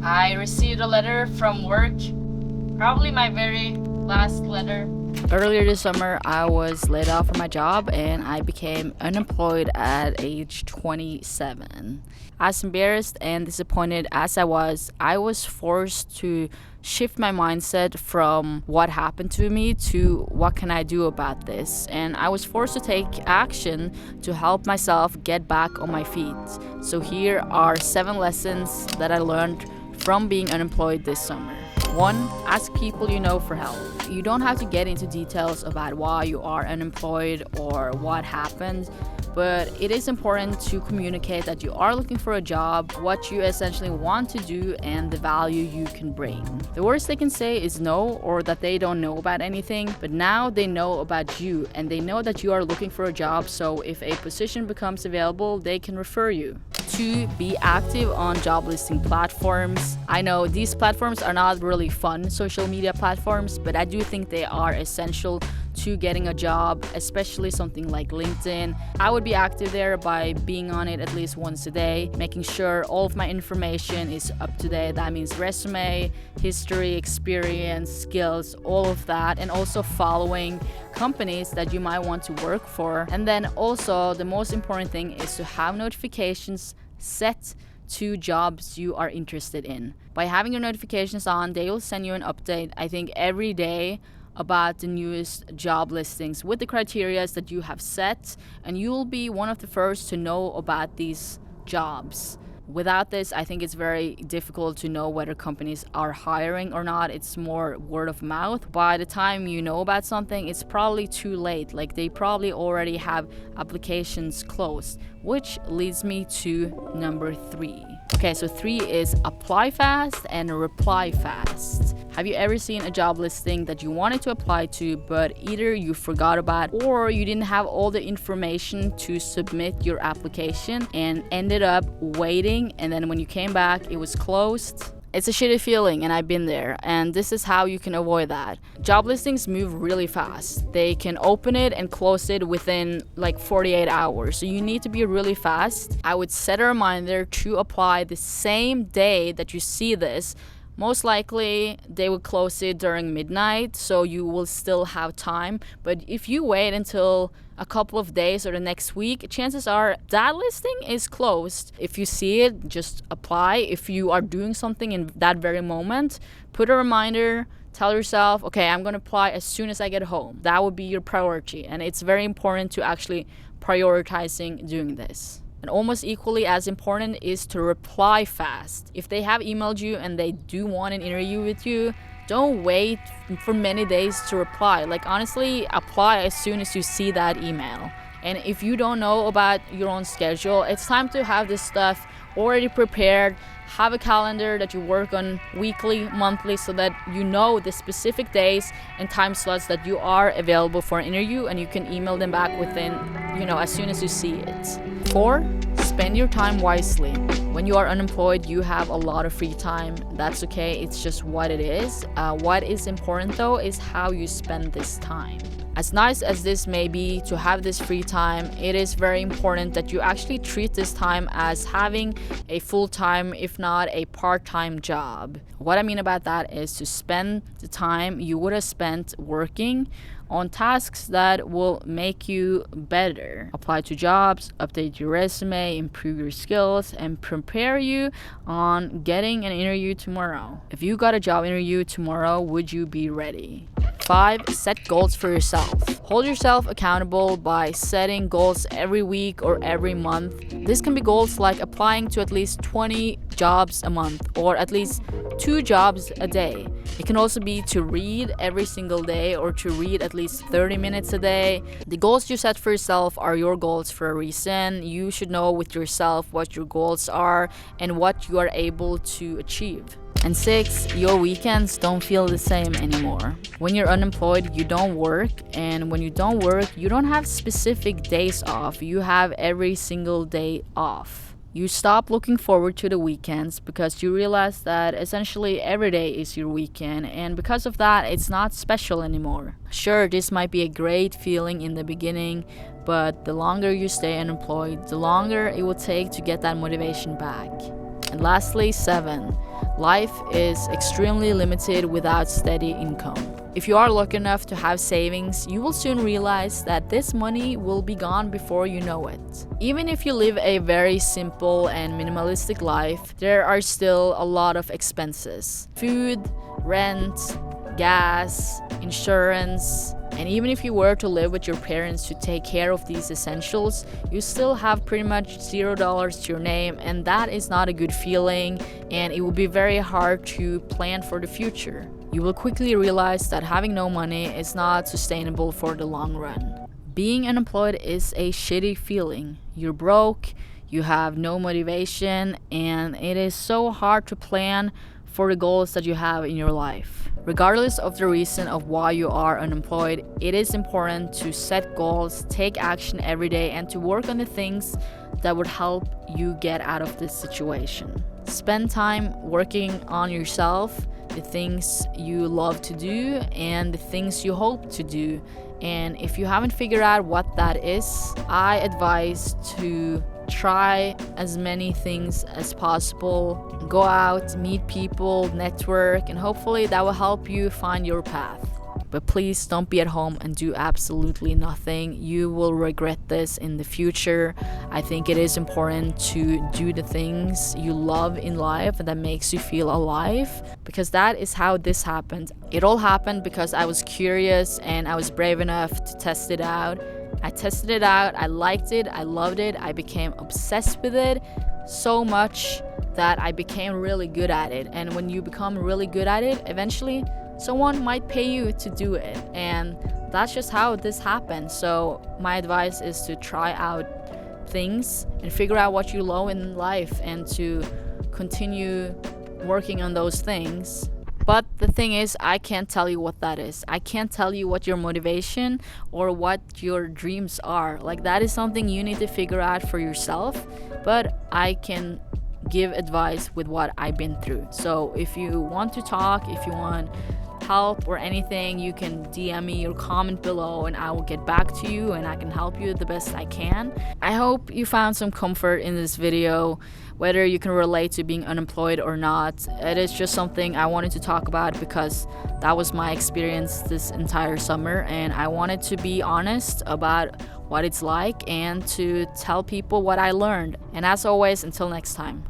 I received a letter from work, probably my very last letter. Earlier this summer, I was laid off from my job and I became unemployed at age 27. As embarrassed and disappointed as I was forced to shift my mindset from what happened to me to what can I do about this. And I was forced to take action to help myself get back on my feet. So here are 7 lessons that I learned from being unemployed this summer. 1. Ask people you know for help. You don't have to get into details about why you are unemployed or what happened, but it is important to communicate that you are looking for a job, what you essentially want to do, and the value you can bring. The worst they can say is no, or that they don't know about anything, but now they know about you and they know that you are looking for a job, so if a position becomes available, they can refer you. 2. Be active on job listing platforms. I know these platforms are not really fun social media platforms, but I do think they are essential to getting a job, especially something like LinkedIn. I would be active there by being on it at least once a day, making sure all of my information is up to date. That means resume, history, experience, skills, all of that, and also following companies that you might want to work for. And then also the most important thing is to have notifications set to jobs you are interested in. By having your notifications on, they will send you an update, I think, every day about the newest job listings with the criteria that you have set, and you will be one of the first to know about these jobs. Without this, I think it's very difficult to know whether companies are hiring or not. It's more word of mouth. By the time you know about something, it's probably too late. Like, they probably already have applications closed, which leads me to number 3. Okay, so 3 is apply fast and reply fast. Have you ever seen a job listing that you wanted to apply to, but either you forgot about or you didn't have all the information to submit your application and ended up waiting, and then when you came back, it was closed? It's a shitty feeling, and I've been there, and this is how you can avoid that. Job listings move really fast. They can open it and close it within like 48 hours, so you need to be really fast. I would set a reminder to apply the same day that you see this. Most likely they will close it during midnight, so you will still have time. But if you wait until a couple of days or the next week, chances are that listing is closed. If you see it, just apply. If you are doing something in that very moment, put a reminder. Tell yourself, okay, I'm going to apply as soon as I get home. That would be your priority. And it's very important to actually prioritizing doing this. And almost equally as important is to reply fast. If they have emailed you and they do want an interview with you, don't wait for many days to reply. Like, honestly, apply as soon as you see that email. And if you don't know about your own schedule, it's time to have this stuff already prepared. Have a calendar that you work on weekly, monthly, so that you know the specific days and time slots that you are available for an interview, and you can email them back within, as soon as you see it. 4, spend your time wisely. When you are unemployed, you have a lot of free time. That's okay, it's just what it is. What is important though is how you spend this time. As nice as this may be to have this free time, it is very important that you actually treat this time as having a full-time, if not a part-time job. What I mean about that is to spend the time you would have spent working on tasks that will make you better. Apply to jobs, update your resume, improve your skills, and prepare you on getting an interview tomorrow. If you got a job interview tomorrow, would you be ready? 5, set goals for yourself. Hold yourself accountable by setting goals every week or every month. This can be goals like applying to at least 20 jobs a month or at least 2 jobs a day. It can also be to read every single day or to read at least 30 minutes a day. The goals you set for yourself are your goals for a reason. You should know with yourself what your goals are and what you are able to achieve. And 6, your weekends don't feel the same anymore. When you're unemployed, you don't work, and when you don't work, you don't have specific days off. You have every single day off. You stop looking forward to the weekends because you realize that essentially every day is your weekend, and because of that, it's not special anymore. Sure, this might be a great feeling in the beginning, but the longer you stay unemployed, the longer it will take to get that motivation back. And lastly, 7, Life is extremely limited without steady income. If you are lucky enough to have savings, you will soon realize that this money will be gone before you know it. Even if you live a very simple and minimalistic life, there are still a lot of expenses. Food, rent, gas, insurance, and even if you were to live with your parents to take care of these essentials, you still have pretty much $0 to your name, and that is not a good feeling, and it will be very hard to plan for the future. You will quickly realize that having no money is not sustainable for the long run. Being unemployed is a shitty feeling. You're broke, you have no motivation, and it is so hard to plan for the goals that you have in your life. Regardless of the reason of why you are unemployed, it is important to set goals, take action every day, and to work on the things that would help you get out of this situation. Spend time working on yourself, the things you love to do, and the things you hope to do. And if you haven't figured out what that is, I advise to try as many things as possible. Go out, meet people, network, and hopefully that will help you find your path. But please don't be at home and do absolutely nothing. You will regret this in the future. I think it is important to do the things you love in life and that makes you feel alive, because that is how this happened. It all happened because I was curious and I was brave enough to test it out. I tested it out, I liked it, I loved it, I became obsessed with it so much that I became really good at it. And when you become really good at it, eventually someone might pay you to do it. And that's just how this happened. So my advice is to try out things and figure out what you love in life and to continue working on those things. But the thing is, I can't tell you what that is. I can't tell you what your motivation or what your dreams are. Like, that is something you need to figure out for yourself. But I can give advice with what I've been through. So if you want to talk, if you want help or anything, you can DM me or comment below and I will get back to you and I can help you the best I can. I hope you found some comfort in this video, whether you can relate to being unemployed or not. It is just something I wanted to talk about because that was my experience this entire summer, and I wanted to be honest about what it's like and to tell people what I learned. And as always, until next time.